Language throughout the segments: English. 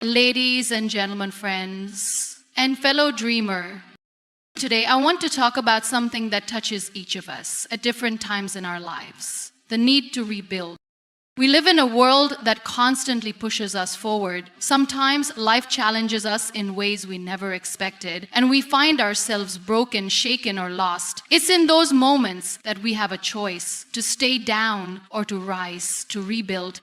Ladies and gentlemen, friends, and fellow dreamer, today I want to talk about something that touches each of us at different times in our lives: the need to rebuild. We live in a world that constantly pushes us forward. Sometimes life challenges us in ways we never expected, and we find ourselves broken, shaken, or lost. It's in those moments that we have a choice to stay down or to rise, to rebuild.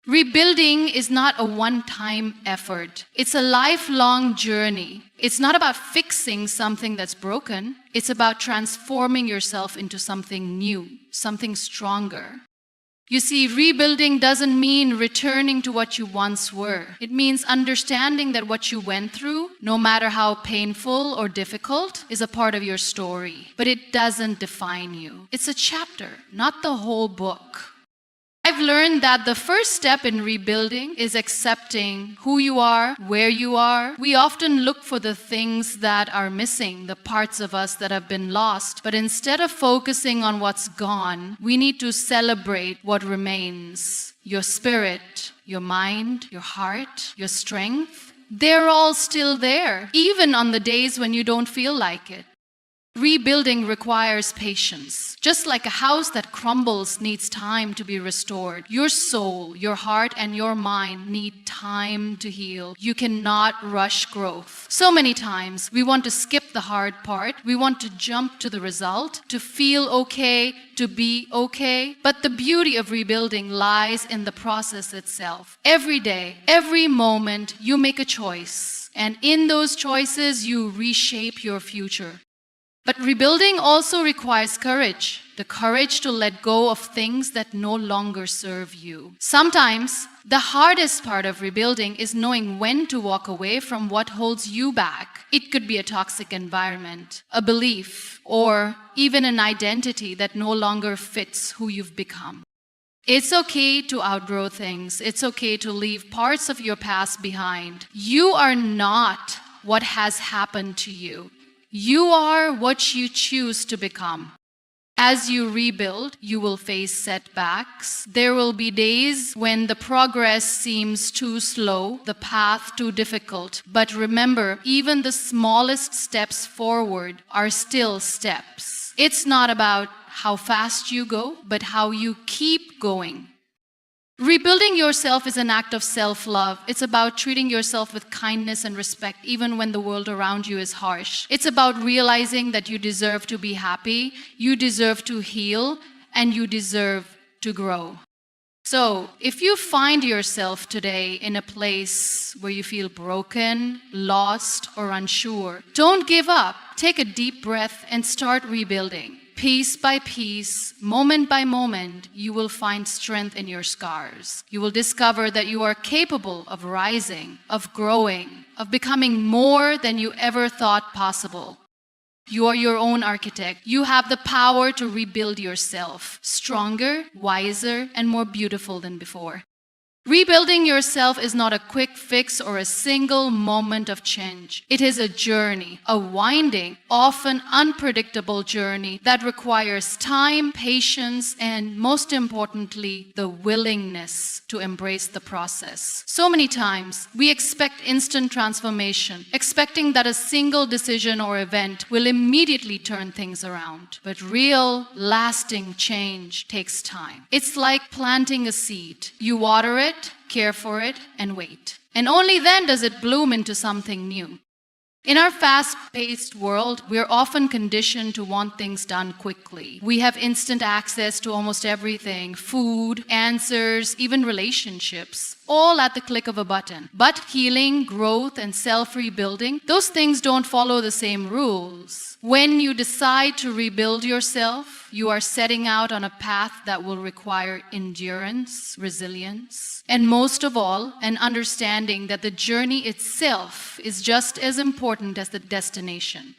Rebuilding is not a one-time effort. It's a lifelong journey. It's not about fixing something that's broken. It's about transforming yourself into something new, something stronger. You see, rebuilding doesn't mean returning to what you once were. It means understanding that what you went through, no matter how painful or difficult, is a part of your story. But it doesn't define you. It's a chapter, not the whole book. I've learned that the first step in rebuilding is accepting who you are, where you are. We often look for the things that are missing, the parts of us that have been lost. But instead of focusing on what's gone, we need to celebrate what remains. Your spirit, your mind, your heart, your strength, they're all still there, even on the days when you don't feel like it. Rebuilding requires patience. Just like a house that crumbles needs time to be restored, your soul, your heart, and your mind need time to heal. You cannot rush growth. So many times we want to skip the hard part. We want to jump to the result, to feel okay, to be okay. But the beauty of rebuilding lies in the process itself. Every day, every moment, you make a choice. And in those choices, you reshape your future. But rebuilding also requires courage, the courage to let go of things that no longer serve you. Sometimes, the hardest part of rebuilding is knowing when to walk away from what holds you back. It could be a toxic environment, a belief, or even an identity that no longer fits who you've become. It's okay to outgrow things. It's okay to leave parts of your past behind. You are not what has happened to you. You are what you choose to become. As you rebuild, you will face setbacks. There will be days when the progress seems too slow, the path too difficult. But remember, even the smallest steps forward are still steps. It's not about how fast you go, but how you keep going. Rebuilding yourself is an act of self-love. It's about treating yourself with kindness and respect even when the world around you is harsh. It's about realizing that you deserve to be happy, you deserve to heal, and you deserve to grow. So, if you find yourself today in a place where you feel broken, lost, or unsure, don't give up. Take a deep breath and start rebuilding. Piece by piece, moment by moment, you will find strength in your scars. You will discover that you are capable of rising, of growing, of becoming more than you ever thought possible. You are your own architect. You have the power to rebuild yourself, stronger, wiser, and more beautiful than before. Rebuilding yourself is not a quick fix or a single moment of change. It is a journey, a winding, often unpredictable journey that requires time, patience, and most importantly, the willingness to embrace the process. So many times, we expect instant transformation, expecting that a single decision or event will immediately turn things around. But real, lasting change takes time. It's like planting a seed. You water it, care for it, and wait. And only then does it bloom into something new. In our fast-paced world, we're often conditioned to want things done quickly. We have instant access to almost everything: food, answers, even relationships, all at the click of a button. But healing, growth, and self-rebuilding, those things don't follow the same rules. When you decide to rebuild yourself, you are setting out on a path that will require endurance, resilience, and most of all, an understanding that the journey itself is just as important as the destination.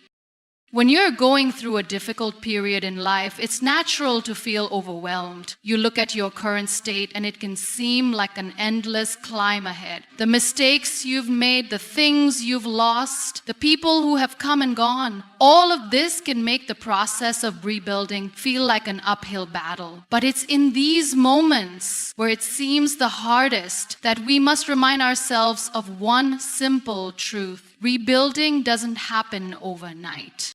When you're going through a difficult period in life, it's natural to feel overwhelmed. You look at your current state and it can seem like an endless climb ahead. The mistakes you've made, the things you've lost, the people who have come and gone, All of this can make the process of rebuilding feel like an uphill battle. But it's in these moments where it seems the hardest that we must remind ourselves of one simple truth. Rebuilding doesn't happen overnight.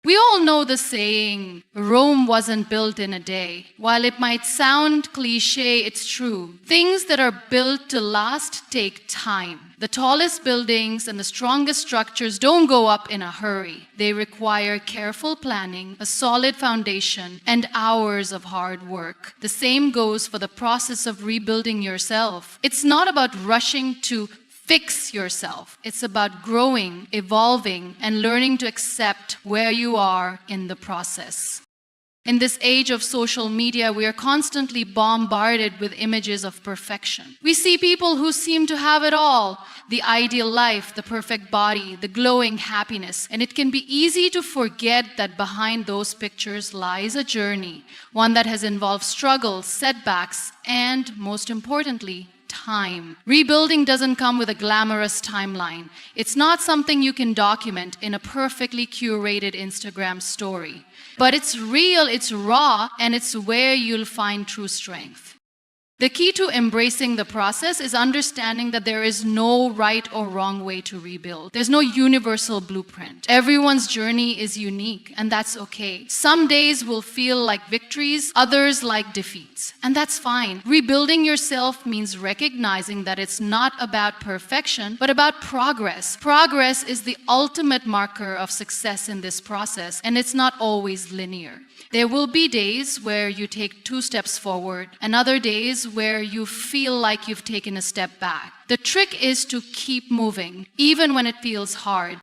We all know the saying, Rome wasn't built in a day. While it might sound cliche, it's true. Things that are built to last take time. The tallest buildings and the strongest structures don't go up in a hurry. They require careful planning, a solid foundation, and hours of hard work. The same goes for the process of rebuilding yourself. It's not about rushing to fix yourself. It's about growing, evolving, and learning to accept where you are in the process. In this age of social media, we are constantly bombarded with images of perfection. We see people who seem to have it all, the ideal life, the perfect body, the glowing happiness. And it can be easy to forget that behind those pictures lies a journey, one that has involved struggles, setbacks, and most importantly, time. Rebuilding doesn't come with a glamorous timeline. It's not something you can document in a perfectly curated Instagram story. But it's real, it's raw, and it's where you'll find true strength. The key to embracing the process is understanding that there is no right or wrong way to rebuild. There's no universal blueprint. Everyone's journey is unique, and that's okay. Some days will feel like victories, others like defeats, and that's fine. Rebuilding yourself means recognizing that it's not about perfection, but about progress. Progress is the ultimate marker of success in this process, and it's not always linear. There will be days where you take 2 steps forward, and other days where you feel like you've taken a step back. The trick is to keep moving, even when it feels hard.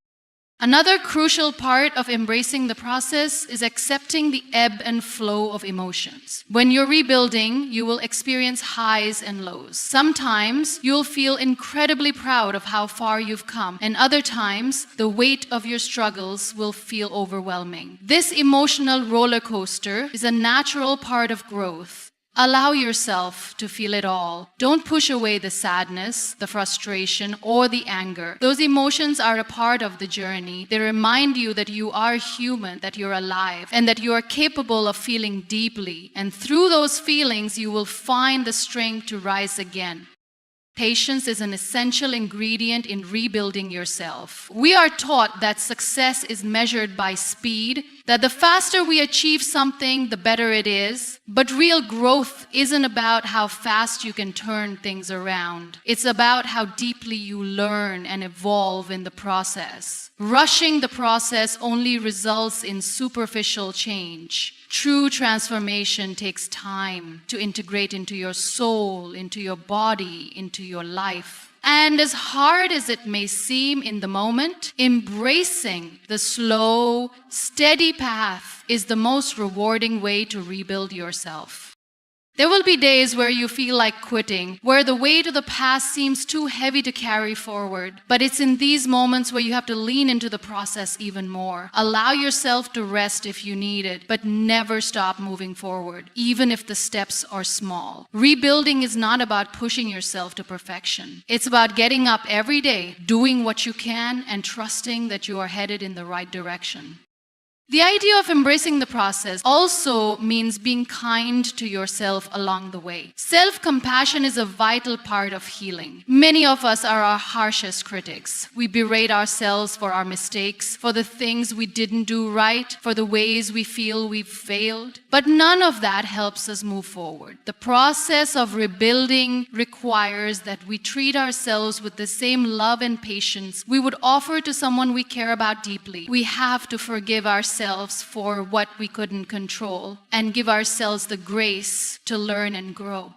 Another crucial part of embracing the process is accepting the ebb and flow of emotions. When you're rebuilding, you will experience highs and lows. Sometimes you'll feel incredibly proud of how far you've come, and other times the weight of your struggles will feel overwhelming. This emotional roller coaster is a natural part of growth. Allow yourself to feel it all. Don't push away the sadness, the frustration, or the anger. Those emotions are a part of the journey. They remind you that you are human, that you're alive, and that you are capable of feeling deeply. And through those feelings, you will find the strength to rise again. Patience is an essential ingredient in rebuilding yourself. We are taught that success is measured by speed, that the faster we achieve something, the better it is. But real growth isn't about how fast you can turn things around. It's about how deeply you learn and evolve in the process. Rushing the process only results in superficial change. True transformation takes time to integrate into your soul, into your body, into your life. And as hard as it may seem in the moment, embracing the slow, steady path is the most rewarding way to rebuild yourself. There will be days where you feel like quitting, where the weight of the past seems too heavy to carry forward. But it's in these moments where you have to lean into the process even more. Allow yourself to rest if you need it, but never stop moving forward, even if the steps are small. Rebuilding is not about pushing yourself to perfection. It's about getting up every day, doing what you can, and trusting that you are headed in the right direction. The idea of embracing the process also means being kind to yourself along the way. Self-compassion is a vital part of healing. Many of us are our harshest critics. We berate ourselves for our mistakes, for the things we didn't do right, for the ways we feel we've failed. But none of that helps us move forward. The process of rebuilding requires that we treat ourselves with the same love and patience we would offer to someone we care about deeply. We have to forgive ourselves for what we couldn't control and give ourselves the grace to learn and grow.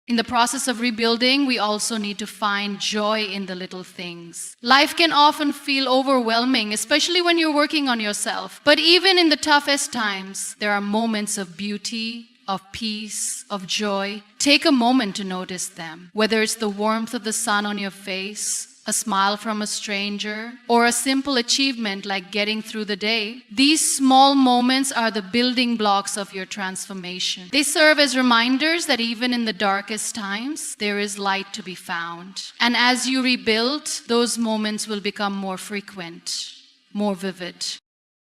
In the process of rebuilding, we also need to find joy in the little things. Life can often feel overwhelming, especially when you're working on yourself. But even in the toughest times, there are moments of beauty, of peace, of joy. Take a moment to notice them, whether it's the warmth of the sun on your face, a smile from a stranger, or a simple achievement like getting through the day. These small moments are the building blocks of your transformation. They serve as reminders that even in the darkest times, there is light to be found. And as you rebuild, those moments will become more frequent, more vivid.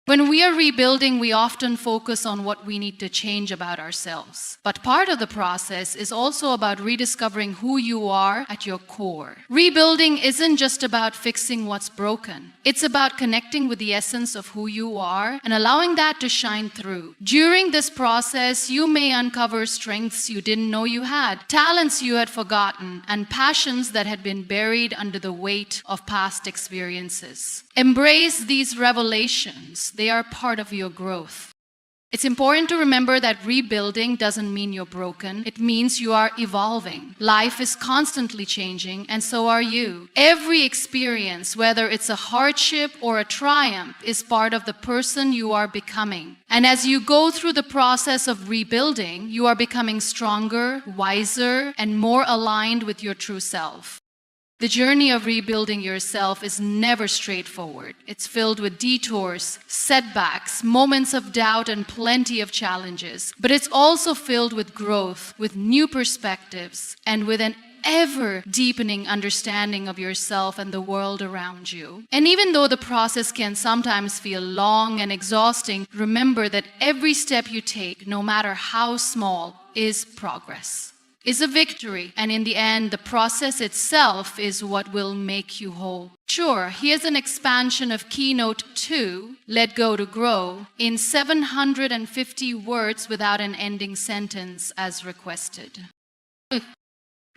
When we are rebuilding, we often focus on what we need to change about ourselves. But part of the process is also about rediscovering who you are at your core. Rebuilding isn't just about fixing what's broken. It's about connecting with the essence of who you are and allowing that to shine through. During this process, you may uncover strengths you didn't know you had, talents you had forgotten, and passions that had been buried under the weight of past experiences. Embrace these revelations. They are part of your growth. It's important to remember that rebuilding doesn't mean you're broken. It means you are evolving. Life is constantly changing, and so are you. Every experience, whether it's a hardship or a triumph, is part of the person you are becoming. And as you go through the process of rebuilding, you are becoming stronger, wiser, and more aligned with your true self. The journey of rebuilding yourself is never straightforward. It's filled with detours, setbacks, moments of doubt, and plenty of challenges. But it's also filled with growth, with new perspectives, and with an ever-deepening understanding of yourself and the world around you. And even though the process can sometimes feel long and exhausting, remember that every step you take, no matter how small, is progress. Is a victory, and in the end, the process itself is what will make you whole. Sure, here's an expansion of Keynote 2, Let Go to Grow, in 750 words without an ending sentence as requested.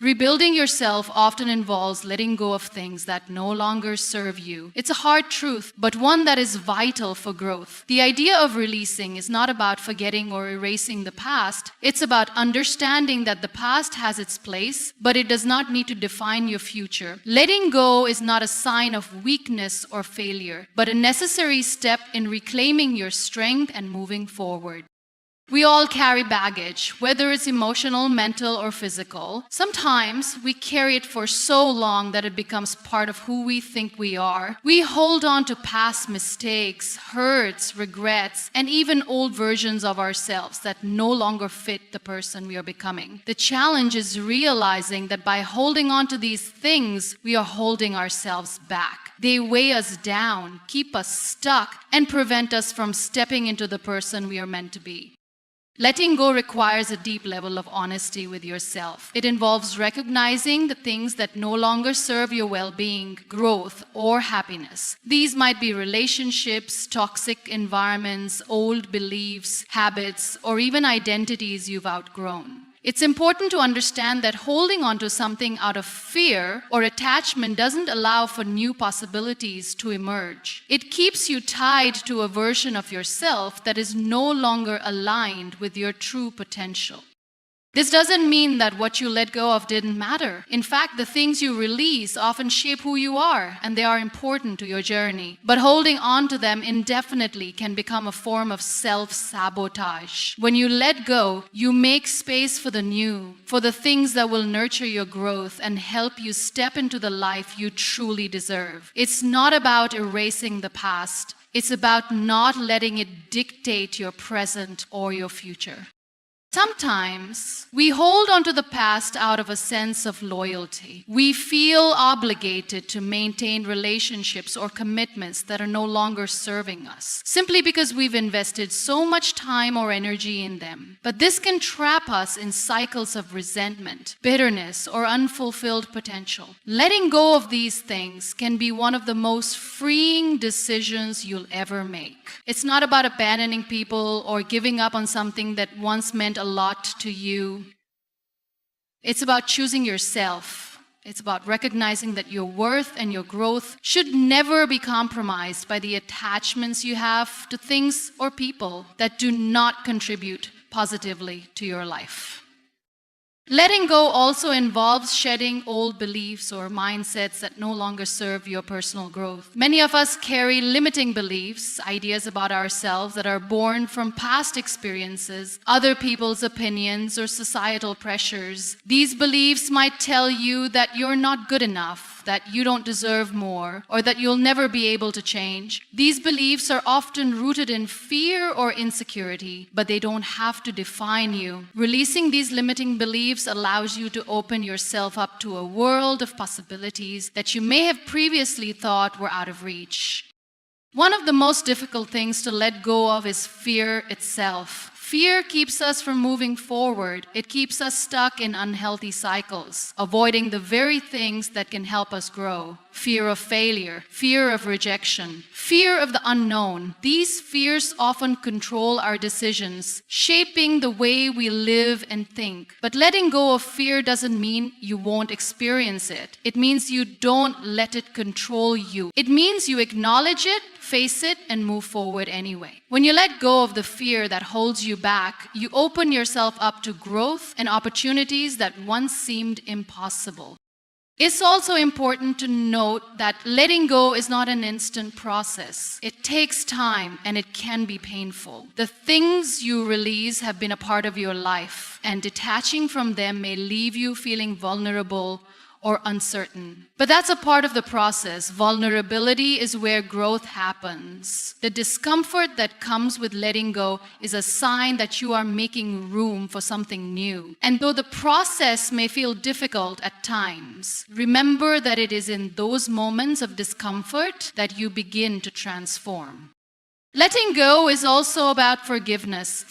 Rebuilding yourself often involves letting go of things that no longer serve you. It's a hard truth, but one that is vital for growth. The idea of releasing is not about forgetting or erasing the past. It's about understanding that the past has its place, but it does not need to define your future. Letting go is not a sign of weakness or failure, but a necessary step in reclaiming your strength and moving forward. We all carry baggage, whether it's emotional, mental, or physical. Sometimes we carry it for so long that it becomes part of who we think we are. We hold on to past mistakes, hurts, regrets, and even old versions of ourselves that no longer fit the person we are becoming. The challenge is realizing that by holding on to these things, we are holding ourselves back. They weigh us down, keep us stuck, and prevent us from stepping into the person we are meant to be. Letting go requires a deep level of honesty with yourself. It involves recognizing the things that no longer serve your well-being, growth, or happiness. These might be relationships, toxic environments, old beliefs, habits, or even identities you've outgrown. It's important to understand that holding on to something out of fear or attachment doesn't allow for new possibilities to emerge. It keeps you tied to a version of yourself that is no longer aligned with your true potential. This doesn't mean that what you let go of didn't matter. In fact, the things you release often shape who you are, and they are important to your journey. But holding on to them indefinitely can become a form of self-sabotage. When you let go, you make space for the new, for the things that will nurture your growth and help you step into the life you truly deserve. It's not about erasing the past. It's about not letting it dictate your present or your future. Sometimes we hold on to the past out of a sense of loyalty. We feel obligated to maintain relationships or commitments that are no longer serving us, simply because we've invested so much time or energy in them. But this can trap us in cycles of resentment, bitterness, or unfulfilled potential. Letting go of these things can be one of the most freeing decisions you'll ever make. It's not about abandoning people or giving up on something that once meant a lot to you. It's about choosing yourself. It's about recognizing that your worth and your growth should never be compromised by the attachments you have to things or people that do not contribute positively to your life. Letting go also involves shedding old beliefs or mindsets that no longer serve your personal growth. Many of us carry limiting beliefs, ideas about ourselves that are born from past experiences, other people's opinions, or societal pressures. These beliefs might tell you that you're not good enough, that you don't deserve more, or that you'll never be able to change. These beliefs are often rooted in fear or insecurity, but they don't have to define you. Releasing these limiting beliefs allows you to open yourself up to a world of possibilities that you may have previously thought were out of reach. One of the most difficult things to let go of is fear itself. Fear keeps us from moving forward. It keeps us stuck in unhealthy cycles, avoiding the very things that can help us grow. Fear of failure, fear of rejection, fear of the unknown. These fears often control our decisions, shaping the way we live and think. But letting go of fear doesn't mean you won't experience it. It means you don't let it control you. It means you acknowledge it, face it, and move forward anyway. When you let go of the fear that holds you back, you open yourself up to growth and opportunities that once seemed impossible. It's also important to note that letting go is not an instant process. It takes time and it can be painful. The things you release have been a part of your life, and detaching from them may leave you feeling vulnerable or uncertain. But that's a part of the process. Vulnerability is where growth happens. The discomfort that comes with letting go is a sign that you are making room for something new. And though the process may feel difficult at times, remember that it is in those moments of discomfort that you begin to transform. Letting go is also about forgiveness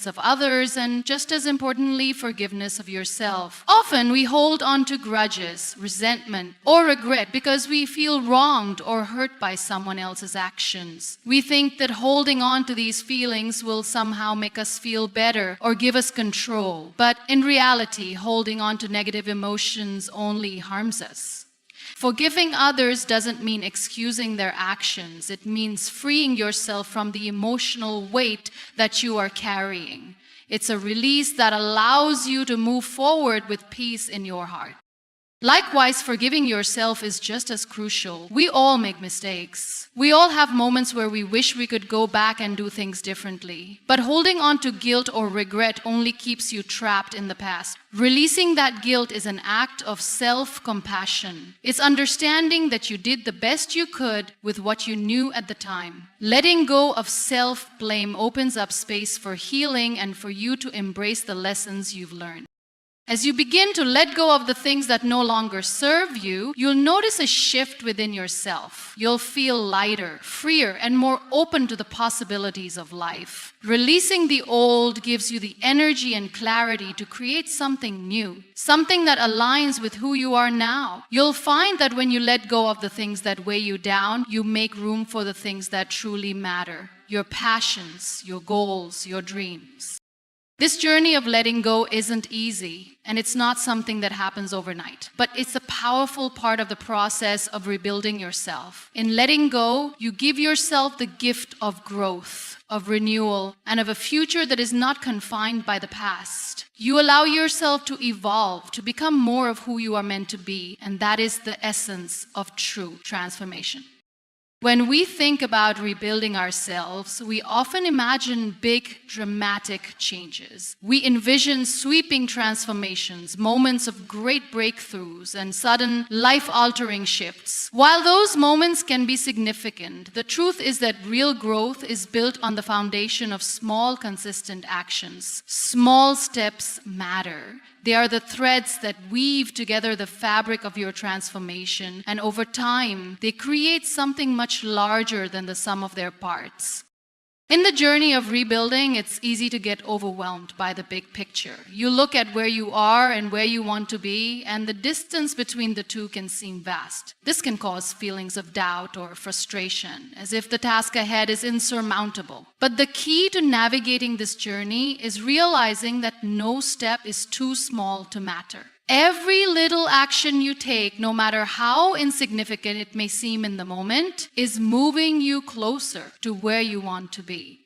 of others, and just as importantly, forgiveness of yourself. Often we hold on to grudges, resentment, or regret because we feel wronged or hurt by someone else's actions. We think that holding on to these feelings will somehow make us feel better or give us control. But in reality, holding on to negative emotions only harms us. Forgiving others doesn't mean excusing their actions. It means freeing yourself from the emotional weight that you are carrying. It's a release that allows you to move forward with peace in your heart. Likewise, forgiving yourself is just as crucial. We all make mistakes. We all have moments where we wish we could go back and do things differently. But holding on to guilt or regret only keeps you trapped in the past. Releasing that guilt is an act of self-compassion. It's understanding that you did the best you could with what you knew at the time. Letting go of self-blame opens up space for healing and for you to embrace the lessons you've learned. As you begin to let go of the things that no longer serve you, you'll notice a shift within yourself. You'll feel lighter, freer, and more open to the possibilities of life. Releasing the old gives you the energy and clarity to create something new, something that aligns with who you are now. You'll find that when you let go of the things that weigh you down, you make room for the things that truly matter, your passions, your goals, your dreams. This journey of letting go isn't easy, and it's not something that happens overnight, but it's a powerful part of the process of rebuilding yourself. In letting go, you give yourself the gift of growth, of renewal, and of a future that is not confined by the past. You allow yourself to evolve, to become more of who you are meant to be, and that is the essence of true transformation. When we think about rebuilding ourselves, we often imagine big, dramatic changes. We envision sweeping transformations, moments of great breakthroughs, and sudden, life-altering shifts. While those moments can be significant, the truth is that real growth is built on the foundation of small, consistent actions. Small steps matter. They are the threads that weave together the fabric of your transformation, and over time, they create something much larger than the sum of their parts. In the journey of rebuilding, it's easy to get overwhelmed by the big picture. You look at where you are and where you want to be, and the distance between the two can seem vast. This can cause feelings of doubt or frustration, as if the task ahead is insurmountable. But the key to navigating this journey is realizing that no step is too small to matter. Every little action you take, no matter how insignificant it may seem in the moment, is moving you closer to where you want to be.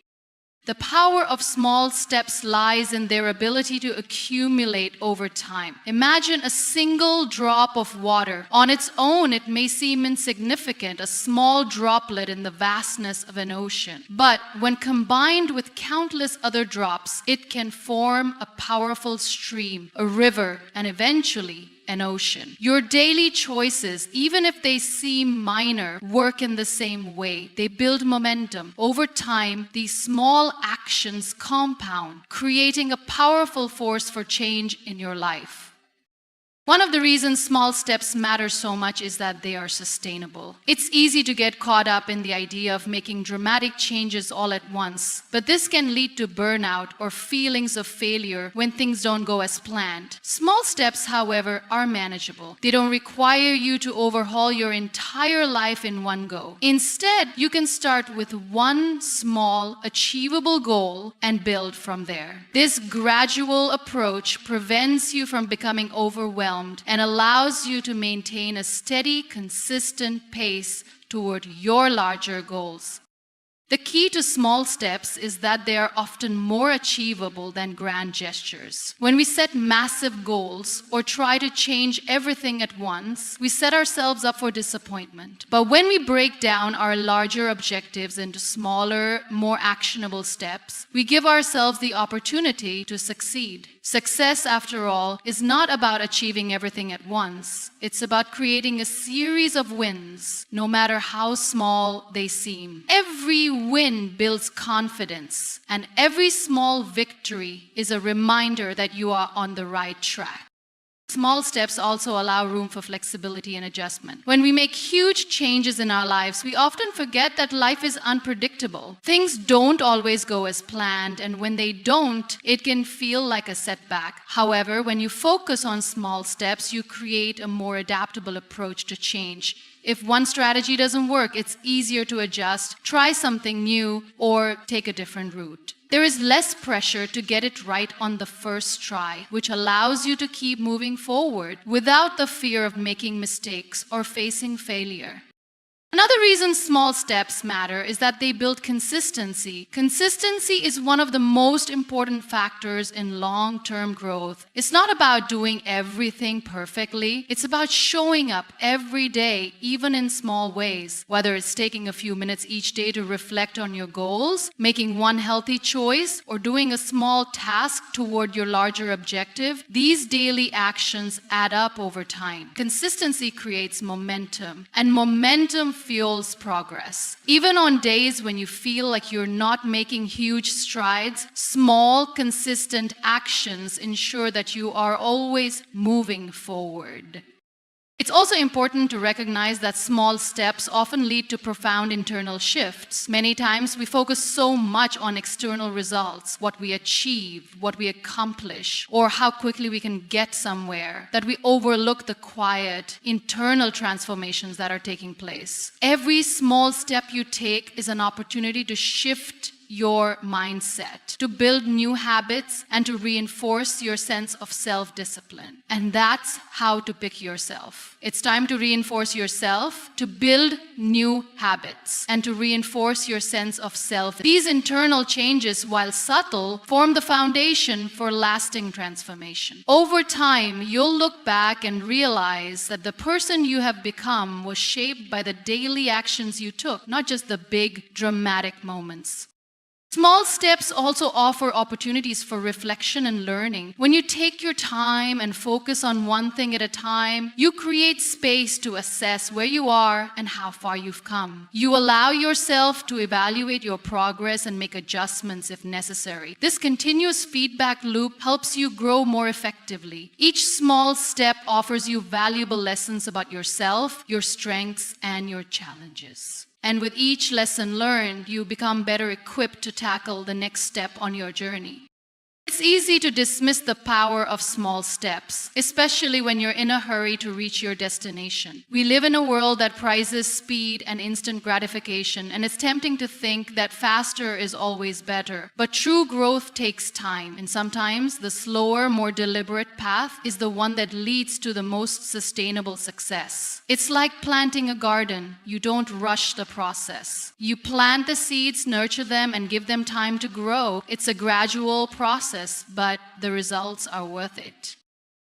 The power of small steps lies in their ability to accumulate over time. Imagine a single drop of water. On its own, it may seem insignificant, a small droplet in the vastness of an ocean. But when combined with countless other drops, it can form a powerful stream, a river, and eventually an ocean. Your daily choices, even if they seem minor, work in the same way. They build momentum. Over time, these small actions compound, creating a powerful force for change in your life. One of the reasons small steps matter so much is that they are sustainable. It's easy to get caught up in the idea of making dramatic changes all at once, but this can lead to burnout or feelings of failure when things don't go as planned. Small steps, however, are manageable. They don't require you to overhaul your entire life in one go. Instead, you can start with one small, achievable goal and build from there. This gradual approach prevents you from becoming overwhelmed and allows you to maintain a steady, consistent pace toward your larger goals. The key to small steps is that they are often more achievable than grand gestures. When we set massive goals or try to change everything at once, we set ourselves up for disappointment. But when we break down our larger objectives into smaller, more actionable steps, we give ourselves the opportunity to succeed. Success, after all, is not about achieving everything at once. It's about creating a series of wins, no matter how small they seem. Every win builds confidence, and every small victory is a reminder that you are on the right track. Small steps also allow room for flexibility and adjustment. When we make huge changes in our lives, we often forget that life is unpredictable. Things don't always go as planned, and when they don't, it can feel like a setback. However, when you focus on small steps, you create a more adaptable approach to change. If one strategy doesn't work, it's easier to adjust, try something new, or take a different route. There is less pressure to get it right on the first try, which allows you to keep moving forward without the fear of making mistakes or facing failure. Another reason small steps matter is that they build consistency. Consistency is one of the most important factors in long-term growth. It's not about doing everything perfectly. It's about showing up every day, even in small ways. Whether it's taking a few minutes each day to reflect on your goals, making one healthy choice, or doing a small task toward your larger objective, these daily actions add up over time. Consistency creates momentum, and momentum fuels progress. Even on days when you feel like you're not making huge strides, small, consistent actions ensure that you are always moving forward. It's also important to recognize that small steps often lead to profound internal shifts. Many times we focus so much on external results, what we achieve, what we accomplish, or how quickly we can get somewhere, that we overlook the quiet, internal transformations that are taking place. Every small step you take is an opportunity to shift your mindset, to build new habits, and to reinforce your sense of self-discipline. And that's how to pick yourself. It's time to reinforce yourself, to build new habits, and to reinforce your sense of self. These internal changes, while subtle, form the foundation for lasting transformation. Over time, you'll look back and realize that the person you have become was shaped by the daily actions you took, not just the big, dramatic moments. Small steps also offer opportunities for reflection and learning. When you take your time and focus on one thing at a time, you create space to assess where you are and how far you've come. You allow yourself to evaluate your progress and make adjustments if necessary. This continuous feedback loop helps you grow more effectively. Each small step offers you valuable lessons about yourself, your strengths, and your challenges. And with each lesson learned, you become better equipped to tackle the next step on your journey. It's easy to dismiss the power of small steps, especially when you're in a hurry to reach your destination. We live in a world that prizes speed and instant gratification, and it's tempting to think that faster is always better. But true growth takes time, and sometimes the slower, more deliberate path is the one that leads to the most sustainable success. It's like planting a garden. You don't rush the process. You plant the seeds, nurture them, and give them time to grow. It's a gradual process, but the results are worth it.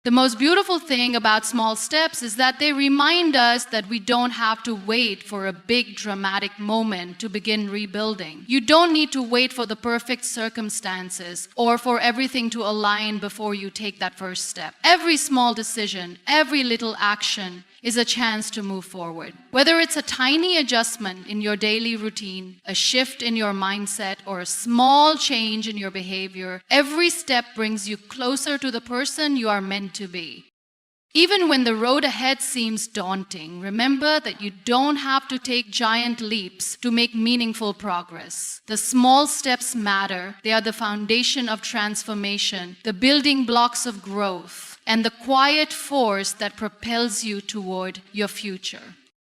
The most beautiful thing about small steps is that they remind us that we don't have to wait for a big dramatic moment to begin rebuilding. You don't need to wait for the perfect circumstances or for everything to align before you take that first step. Every small decision, every little action is a chance to move forward. Whether it's a tiny adjustment in your daily routine, a shift in your mindset, or a small change in your behavior, every step brings you closer to the person you are meant to be. Even when the road ahead seems daunting, remember that you don't have to take giant leaps to make meaningful progress. The small steps matter. They are the foundation of transformation, the building blocks of growth, and the quiet force that propels you toward your future.